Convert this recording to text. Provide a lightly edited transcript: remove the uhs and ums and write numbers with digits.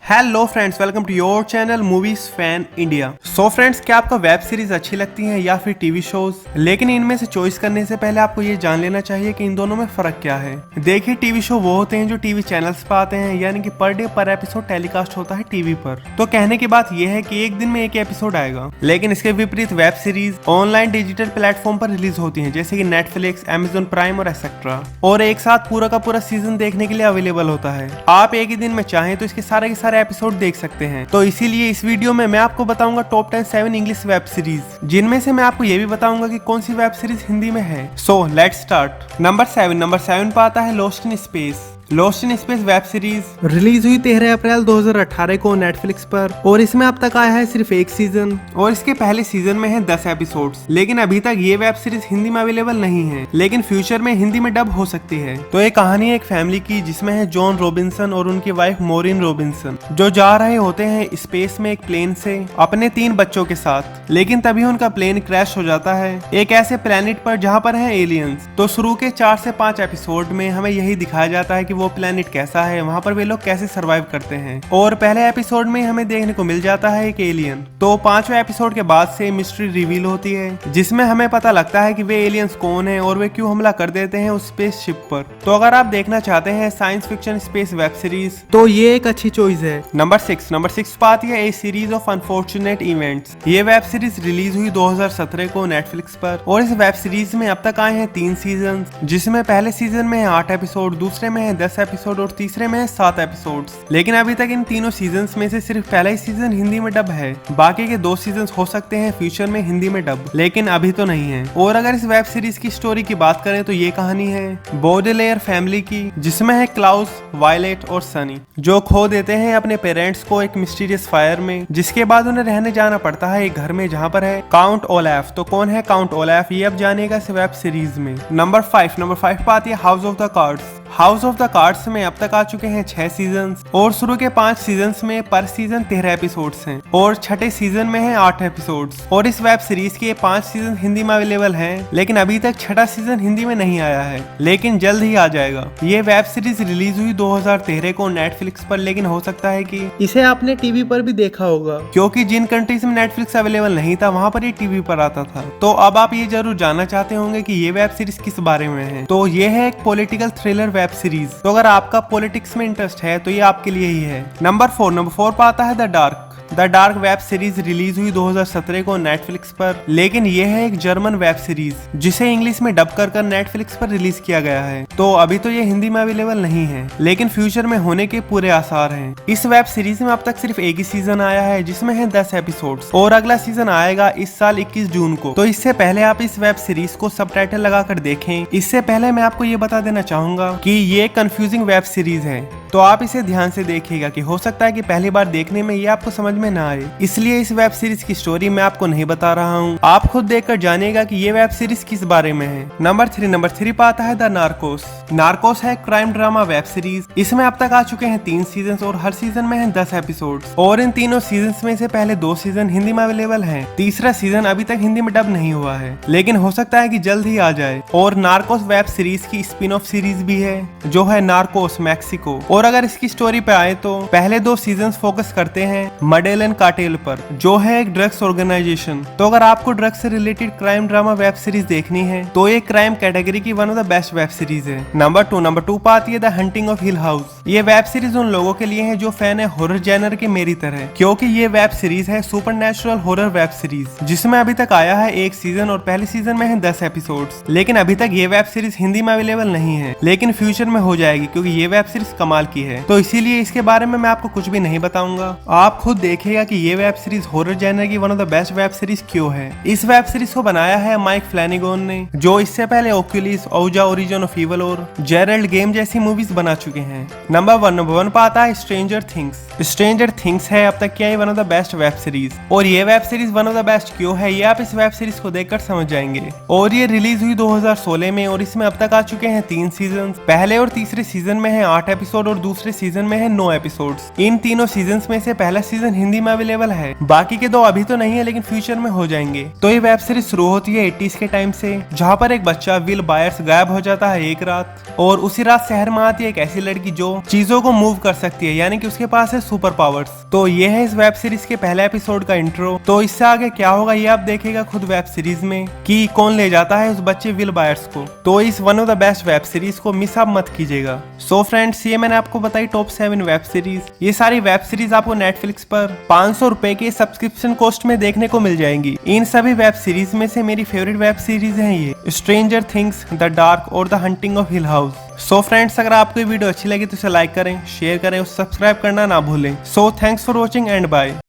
Hello friends, welcome to your channel movies fan India. So friends, क्या आपको web series अच्छी लगती हैं या फिर टीवी शोज? लेकिन इनमें से चॉइस करने से पहले आपको ये जान लेना चाहिए कि इन दोनों में फर्क क्या है। देखिए, टीवी शो वो होते हैं जो टीवी चैनल्स पर आते हैं, यानी कि पर डे पर एपिसोड टेलीकास्ट होता है टीवी पर। तो कहने की बात यह है कि एक दिन में एक एपिसोड आएगा। लेकिन इसके विपरीत web series online digital platform पर रिलीज होती है, जैसे कि नेटफ्लिक्स, अमेजॉन प्राइम और एक्सेट्रा, और एक साथ पूरा का पूरा सीजन देखने के लिए अवेलेबल होता है। आप एक ही दिन में चाहें तो इसके सारे के सारे एपिसोड देख सकते हैं। तो इसीलिए इस वीडियो में मैं आपको बताऊंगा टॉप 10 7 इंग्लिश वेब सीरीज, जिनमें से मैं आपको ये भी बताऊंगा कि कौन सी वेब सीरीज हिंदी में है। So let's start. नंबर 7 पर आता है lost in space. Lost in space web series release हुई 13 अप्रैल 2018 को नेटफ्लिक्स पर, और इसमें अब तक आया है सिर्फ एक सीजन, और इसके पहले सीजन में है 10 एपिसोड्स। लेकिन अभी तक ये वेब सीरीज हिंदी में अवेलेबल नहीं है, लेकिन फ्यूचर में हिंदी में डब हो सकती है। तो ये कहानी है एक फैमिली की, जिसमें है जॉन रॉबिन्सन और उनकी वाइफ मोरिन रॉबिन्सन, जो जा रहे होते हैं स्पेस में एक प्लेन से अपने 3 बच्चों के साथ। लेकिन तभी उनका प्लेन क्रैश हो जाता है एक ऐसे प्लेनेट पर जहाँ पर है एलियंस। तो शुरू के 4 से 5 एपिसोड में हमें यही दिखाया जाता है कि वो प्लेनेट कैसा है, वहाँ पर वे लोग कैसे सरवाइव करते हैं। और पहले एपिसोड में हमें देखने को मिल जाता है एक एलियन। तो 5वें एपिसोड के बाद से मिस्ट्री रिवील होती है, जिसमें हमें पता लगता है कि वे एलियंस कौन है और वे क्यों हमला कर देते हैं उस स्पेसशिप पर। तो अगर आप देखना चाहते हैं science fiction space web series, तो ये एक अच्छी चॉइस है। नंबर 6 पर आती है ए सीरीज ऑफ अनफॉर्चुनेट इवेंट्स। ये वेब सीरीज रिलीज हुई 2017 को नेटफ्लिक्स पर, और इस वेब सीरीज में अब तक आए हैं 3 सीजन, जिसमें पहले सीजन में है 8 एपिसोड, दूसरे में है 10 एपिसोड और तीसरे में है 7 एपिसोड्स। लेकिन अभी तक इन तीनों सीजन्स में से सिर्फ पहला ही सीजन हिंदी में डब है। बाकी के 2 सीजन्स हो सकते हैं फ्यूचर में हिंदी में डब, लेकिन अभी तो नहीं है। और अगर इस वेब सीरीज की स्टोरी की बात करें तो ये कहानी है बॉडेलेयर फैमिली की, जिसमें है क्लाउस, वायलेट और सनी, जो खो देते हैं अपने पेरेंट्स को एक मिस्टीरियस फायर में, जिसके बाद उन्हें रहने जाना पड़ता है एक घर में जहाँ पर है काउंट ओलैफ। तो कौन है काउंट ओलैफ, ये अब जानेगा इस वेब सीरीज में। नंबर 5 पर आती है house of the cards. House of the cards में अब तक आ चुके हैं 6 सीजन्स, और शुरू के 5 सीजन्स में पर सीजन 13 एपिसोड्स हैं, और छठे सीजन में है 8 एपिसोड्स। और इस वेब सीरीज के 5 सीजन हिंदी में अवेलेबल हैं, लेकिन अभी तक छठा सीजन हिंदी में नहीं आया है, लेकिन जल्द ही आ जाएगा। ये वेब सीरीज रिलीज हुई 2013 को नेटफ्लिक्स पर, लेकिन हो सकता है कि इसे आपने टीवी पर भी देखा होगा, क्योंकि जिन कंट्रीज में नेटफ्लिक्स अवेलेबल नहीं था वहाँ पर ये टीवी पर आता था। तो अब आप ये जरूर जानना चाहते होंगे कि ये वेब सीरीज किस बारे में है। तो ये है एक पॉलिटिकल थ्रिलर वेब सीरीज। तो अगर आपका पॉलिटिक्स में इंटरेस्ट है तो ये आपके लिए ही है। नंबर 4 पर आता है the dark. The dark web series release हुई 2017 को नेटफ्लिक्स पर, लेकिन यह है एक जर्मन वेब सीरीज, जिसे इंग्लिश में डब कर नेटफ्लिक्स पर रिलीज किया गया है। तो अभी तो ये हिंदी में अवेलेबल नहीं है, लेकिन फ्यूचर में होने के पूरे आसार हैं। इस वेब सीरीज में अब तक सिर्फ एक ही सीजन आया है, जिसमें है 10 एपिसोड्स, और अगला सीजन आएगा इस साल 21 जून को। तो इससे पहले आप इस वेब सीरीज को सबटाइटल लगाकर देखें। इससे पहले मैं आपको ये बता देना चाहूंगा कि ये कंफ्यूजिंग वेब सीरीज है, तो आप इसे ध्यान से देखिएगा कि हो सकता है कि पहली बार देखने में ये आपको समझ में ना आए। इसलिए इस वेब सीरीज की स्टोरी मैं आपको नहीं बता रहा हूँ, आप खुद देखकर जानिएगा कि ये वेब सीरीज किस बारे में है। नंबर 3 पर आता है द नार्कोस। नार्कोस है क्राइम ड्रामा वेब सीरीज। इसमें अब तक आ चुके हैं 3 सीजन, और हर सीजन में है 10 एपिसोड्स, और इन तीनों सीजन में से पहले 2 सीजन हिंदी में अवेलेबल है। तीसरा सीजन अभी तक हिंदी में डब नहीं हुआ है, लेकिन हो सकता है कि जल्द ही आ जाए। और नार्कोस वेब सीरीज की स्पिन ऑफ सीरीज भी है, जो है नार्कोस मैक्सिको। और अगर इसकी स्टोरी पे आए तो पहले 2 सीजन फोकस करते हैं मडेलन कार्टेल पर, जो है एक ड्रग्स ऑर्गेनाइजेशन। तो अगर आपको ड्रग्स से related crime drama web series देखनी है तो ये क्राइम कैटेगरी की one of the best web series है। नंबर 2 पर आती है the hunting of hill house. ये वेब सीरीज उन लोगों के लिए है जो फैन है हॉरर जेनर के मेरी तरह, क्योंकि ये वेब सीरीज है सुपरनैचुरल हॉरर वेब सीरीज, जिसमें अभी तक आया है 1 सीजन, और पहले सीजन में है 10 एपिसोड्स। लेकिन अभी तक ये वेब सीरीज हिंदी में अवेलेबल नहीं है, लेकिन फ्यूचर में हो जाएगी, क्योंकि ये वेब सीरीज कमाल की है। तो इसीलिए इसके बारे में मैं आपको कुछ भी नहीं बताऊंगा, आप खुद देखिएगा कि ये वेब सीरीज हॉरर जेनर की one of the best web series क्यों है। इस वेब सीरीज को बनाया है माइक फ्लैनिगन ने, जो इससे पहले ओक्यूलिस, ओजा ओरिजिन ऑफ इविल और जेरल्ड गेम जैसी मूवीज बना चुके हैं। नंबर 1 पर आता है स्ट्रेंजर थिंग्स। स्ट्रेंजर थिंग्स है अब तक क्या one of the best web series, और ये web series one of the best क्यों है ये आप इस वेब सीरीज को देखकर समझ जाएंगे। और ये रिलीज हुई 2016 में, और इसमें अब तक आ चुके हैं 3 सीजन। पहले और तीसरे सीजन में है 8 एपिसोड, और दूसरे सीजन में है 9 एपिसोड्स। इन तीनों सीजन्स में से पहला सीजन हिंदी में अवेलेबल है, बाकी के 2 अभी तो नहीं है, लेकिन फ्यूचर में हो जाएंगे। तो ये वेब सीरीज शुरू होती है 80s के टाइम से, जहाँ पर एक बच्चा विल बायर्स गायब हो जाता है एक रात, और उसी रात शहर में आती है एक ऐसी लड़की जो चीजों को मूव कर सकती है, यानी कि उसके पास है सुपर पावर्स। तो ये है इस वेब सीरीज के पहले एपिसोड का इंट्रो। तो इससे आगे क्या होगा ये आप देखेगा खुद वेब सीरीज में कि कौन ले जाता है उस बच्चे विल बायर्स को। तो इस one of the best web series को मिस आप मत कीजिएगा। सो फ्रेंड्स, ये मैंने आपको बताई टॉप 7 वेब सीरीज। ये सारी वेब सीरीज आपको नेटफ्लिक्स पर 500 रुपए के सब्सक्रिप्शन कॉस्ट में देखने को मिल जाएंगी। इन सभी वेब सीरीज में से मेरी फेवरेट वेब सीरीज है ये स्ट्रेंजर थिंग्स, द डार्क और the hunting of hill house. So friends, अगर आपको ये वीडियो अच्छी लगी तो इसे लाइक करें, शेयर करें और सब्सक्राइब करना ना भूलें। So thanks for watching and bye.